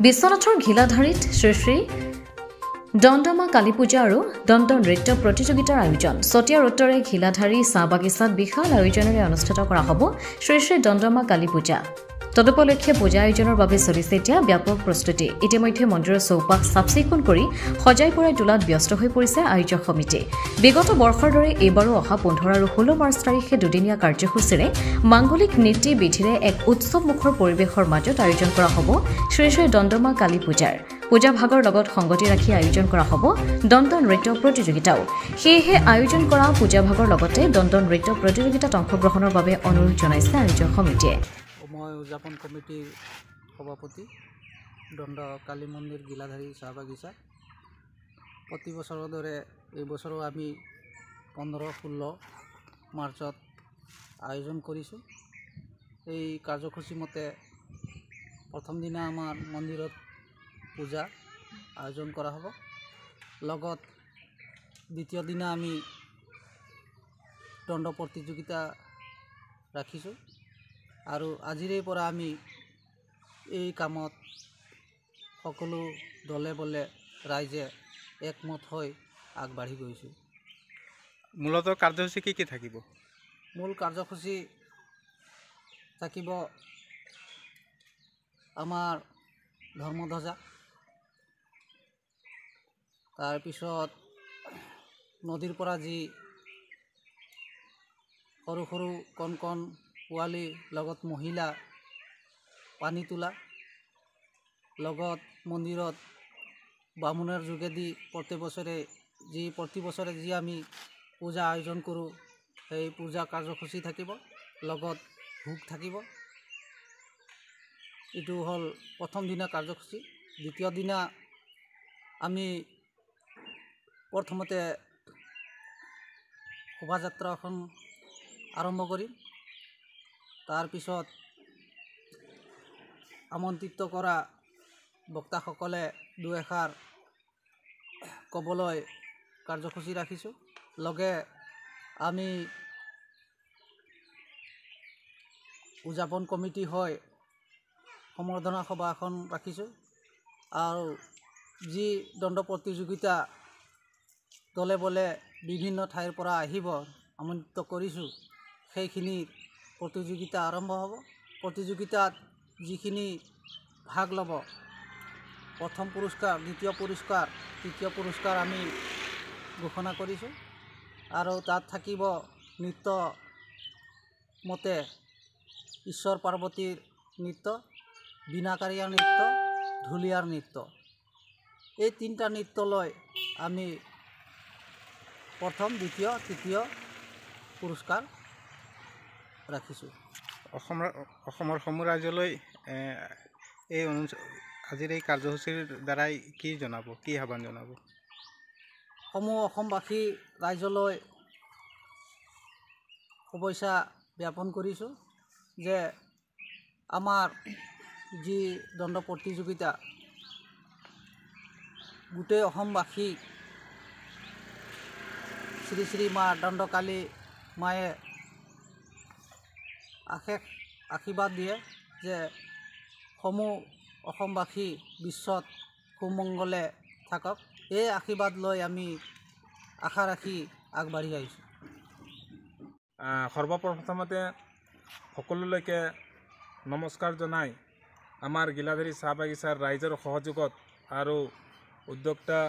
বিশ্বনাথৰ ঘিলাধাৰীত শ্ৰী শ্ৰী দণ্ডমা কালী পূজা আৰু দণ্ড নৃত্য প্ৰতিযোগিতাৰ আয়োজন চতিয়া ৰোডৰে ঘিলাধাৰী চাহ বাগিচাত বিশাল আয়োজনেৰে অনুষ্ঠিত কৰা হ'ব শ্ৰী শ্ৰী দণ্ডমা কালী পূজা। তদুপলক্ষে পূজা আয়োজনৰ বাবে চলিছে এতিয়া ব্যাপক প্ৰস্তুতি। ইতিমধ্যে মন্দিৰৰ চৌপাশ চাফ-চিকুণ কৰি সজাই পৰাই তোলাত ব্যস্ত হৈ পৰিছে আয়োজক সমিতি। বিগত বৰ্ষৰ দৰে এইবাৰো অহা 15 আৰু 16 মাৰ্চ তাৰিখে দুদিনীয়া কাৰ্যসূচীৰে মাংগলিক নীতি বিধিৰে এক উৎসৱমুখৰ পৰিৱেশৰ মাজত আয়োজন কৰা হ'ব শ্ৰী শ্ৰী দণ্ডমা কালী পূজাৰ। পূজা ভাগৰ লগত সংগতি ৰাখি আয়োজন কৰা হ'ব দণ্ড নৃত্য প্ৰতিযোগিতাও। সেয়েহে আয়োজন কৰা পূজা ভাগৰ লগতে দণ্ড নৃত্য প্ৰতিযোগিতাত অংশগ্ৰহণৰ বাবে অনুৰোধ জনাইছে আয়োজক সমিতিয়ে। মই উদযাপন কমিটিৰ সভাপতি দণ্ড কালী মন্দিৰ গিলাধাৰী চাহ বাগিচা। প্ৰতি বছৰৰ দৰে এই বছৰো আমি 15-16 মাৰ্চত আয়োজন কৰিছোঁ। এই কাৰ্যসূচী মতে প্ৰথম দিনা আমাৰ মন্দিৰত পূজা আয়োজন কৰা হ'ব। লগত দ্বিতীয় দিনা আমি দণ্ড প্ৰতিযোগিতা ৰাখিছোঁ আৰু আজিৰে পৰা আমি এই কামত সকলো দলে বলে ৰাইজে একমত হৈ আগবাঢ়ি গৈছোঁ। মূলতঃ কাৰ্যসূচী কি থাকিব? মূল কাৰ্যসূচী থাকিব আমাৰ ধৰ্মধ্বজা, তাৰপিছত নদীৰ পৰা যি সৰু সৰু কণ কণ পোৱালি লগত মহিলা পানী তোলা, লগত মন্দিৰত বামুণৰ যোগেদি প্ৰতি বছৰে যি আমি পূজা আয়োজন কৰোঁ সেই পূজা কাৰ্যসূচী থাকিব, লগত ভোগ থাকিব। এইটো হ'ল প্ৰথম দিনা কাৰ্যসূচী। দ্বিতীয় দিনা আমি প্ৰথমতে শোভাযাত্ৰা এখন আৰম্ভ কৰিম। তাৰপিছত আমন্ত্ৰিত কৰা বক্তাসকলে দুই এষাৰ ক'বলৈ কাৰ্যসূচী ৰাখিছোঁ। লগে আমি উদযাপন কমিটি হৈ সম্বৰ্ধনা সভা এখন ৰাখিছোঁ আৰু যি দণ্ড প্ৰতিযোগিতা দলে বলে বিভিন্ন ঠাইৰ পৰা আহিব আমন্ত্ৰিত কৰিছোঁ, সেইখিনি প্ৰতিযোগিতা আৰম্ভ হ'ব। প্ৰতিযোগিতাত যিখিনি ভাগ ল'ব, প্ৰথম পুৰস্কাৰ, দ্বিতীয় পুৰস্কাৰ, তৃতীয় পুৰস্কাৰ আমি ঘোষণা কৰিছোঁ আৰু তাত থাকিব নৃত্য মতে ঈশ্বৰ পাৰ্বতীৰ নৃত্য, বীণাকাৰীয়া নৃত্য, ঢুলীয়াৰ নৃত্য। এই তিনিটা নৃত্য লৈ আমি প্ৰথম, দ্বিতীয়, তৃতীয় পুৰস্কাৰ ৰাখিছোঁ। অসমৰ সমূহ ৰাজ্যলৈ আজিৰ এই কাৰ্যসূচীৰ দ্বাৰাই কি জনাব, কি আহ্বান জনাব? সমূহ অসমবাসী ৰাইজলৈ শুভেচ্ছা জ্ঞাপন কৰিছোঁ যে আমাৰ যি দণ্ড প্ৰতিযোগিতা গোটেই অসমবাসীক শ্ৰী শ্ৰী মা দণ্ডকালী মায়ে আশীৰ্বাদ দিয়ে যে সমূহ অসমবাসী বিশ্বত সুমংগলে থাকক। এই আশীৰ্বাদ লৈ আমি আশা ৰাখি আগবাঢ়ি আহিছোঁ। সৰ্বপ্ৰথমতে সকলোলৈকে নমস্কাৰ জনাই আমাৰ গিলাধাৰী চাহ বাগিচাৰ ৰাইজৰ সহযোগত আৰু উদ্যোক্তা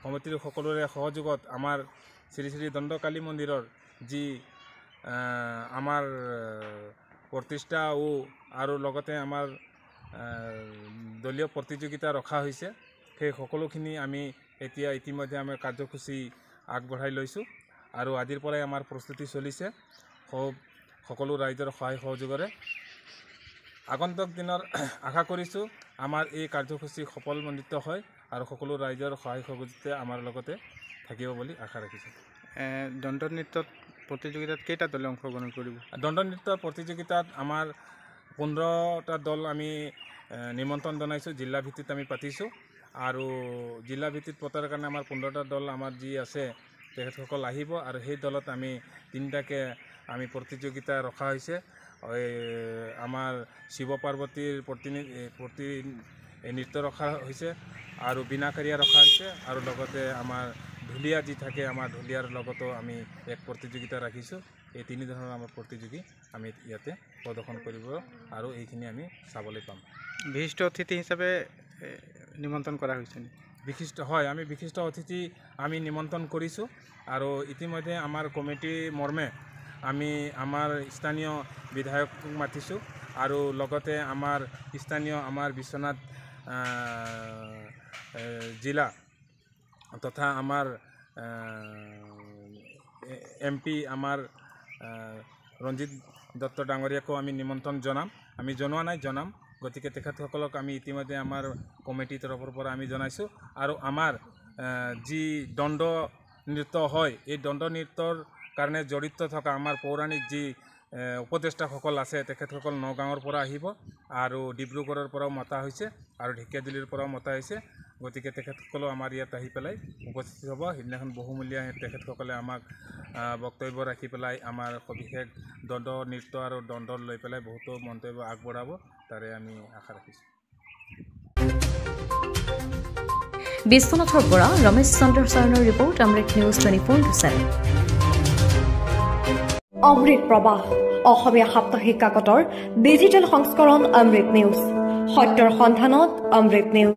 সমিতিৰ সকলোৰে সহযোগত আমাৰ শ্ৰী শ্ৰী দণ্ডকালী মন্দিৰৰ যি আমাৰ প্ৰতিষ্ঠা আৰু লগতে আমাৰ দলীয় প্ৰতিযোগিতা ৰখা হৈছে, সেই সকলোখিনি আমি এতিয়া ইতিমধ্যে আমাৰ কাৰ্যসূচী আগবঢ়াই লৈছোঁ আৰু আজিৰ পৰাই আমাৰ প্ৰস্তুতি চলিছে সকলো ৰাইজৰ সহায় সহযোগেৰে। আগন্তুক দিনৰ আশা কৰিছোঁ আমাৰ এই কাৰ্যসূচী সফলমণ্ডিত হয় আৰু সকলো ৰাইজৰ সহায় সহযোগিতা আমাৰ লগতে থাকিব বুলি আশা ৰাখিছোঁ। দণ্ড নৃত্যত প্ৰতিযোগিতাত কেইটা দলে অংশগ্ৰহণ কৰিব? দণ্ড নৃত্য প্ৰতিযোগিতাত আমাৰ 15টা দল আমি নিমন্ত্ৰণ জনাইছোঁ। জিলা ভিত্তিত আমি পাতিছোঁ আৰু জিলা ভিত্তিত পতাৰ কাৰণে আমাৰ 15টা দল আমাৰ যি আছে তেখেতসকল আহিব আৰু সেই দলত আমি 3টাকে আমি প্ৰতিযোগিতা ৰখা হৈছে। আমাৰ শিৱ পাৰ্বতীৰ এই নৃত্য ৰখা হৈছে আৰু বিনাকাৰীয়া ৰখা হৈছে আৰু লগতে আমাৰ ঢুলীয়া যি থাকে আমাৰ ঢুলীয়াৰ লগতো আমি এক প্ৰতিযোগিতা ৰাখিছোঁ এই তিনি ধৰণৰ আমাৰ প্ৰতিযোগী আমি ইয়াতে প্ৰদৰ্শন কৰিব আৰু এইখিনি আমি চাবলৈ পাম বিশিষ্ট অতিথি হিচাপে নিমন্ত্ৰণ কৰা হৈছে আমি বিশিষ্ট অতিথি আমি নিমন্ত্ৰণ কৰিছোঁ আৰু ইতিমধ্যে আমাৰ কমিটি মৰ্মে আমি আমাৰ স্থানীয় বিধায়কক মাতিছোঁ আৰু লগতে আমাৰ স্থানীয় আমাৰ বিশ্বনাথ জিলা তথা আমাৰ MP আমাৰ ৰঞ্জিত দত্ত ডাঙৰীয়াকো আমি নিমন্ত্ৰণ আমি জনোৱা নাই জনাম গতিকে তেখেতসকলক আমি ইতিমধ্যে আমাৰ কমিটিৰ তৰফৰ পৰা আমি জনাইছোঁ আৰু আমাৰ যি দণ্ড নৃত্য হয় এই দণ্ড নৃত্যৰ কাৰণে জড়িত থকা আমাৰ পৌৰাণিক যি উপদেষ্টাসকল আছে তেখেতসকল নগাঁৱৰ পৰা আহিব আৰু ডিব্ৰুগড়ৰ পৰাও মতা হৈছে আৰু ঢেকিয়াজুলিৰ পৰাও মতা হৈছে গতিকে তেখেতসকলো আমাৰ ইয়াত আহি পেলাই উপস্থিত হ'ব সেইদিনাখন বহুমূলীয়া তেখেতসকলে আমাক বক্তব্য ৰাখি পেলাই আমাৰ সবিশেষ দণ্ড নৃত্য আৰু দণ্ড লৈ পেলাই বহুতো মন্তব্য আগবঢ়াব তাৰে আমি আশা ৰাখিছোঁ বিশ্বনাথৰ পৰা ৰমেশ চন্দ্ৰ শৰণৰ ৰিপৰ্ট অমৃত নিউজ 24/7 অমৃত প্ৰবাহ অসমীয়া সাপ্তাহিক কাকতৰ ডিজিটেল সংস্কৰণ অমৃত নিউজ সত্যৰ সন্ধানত অমৃত নিউজ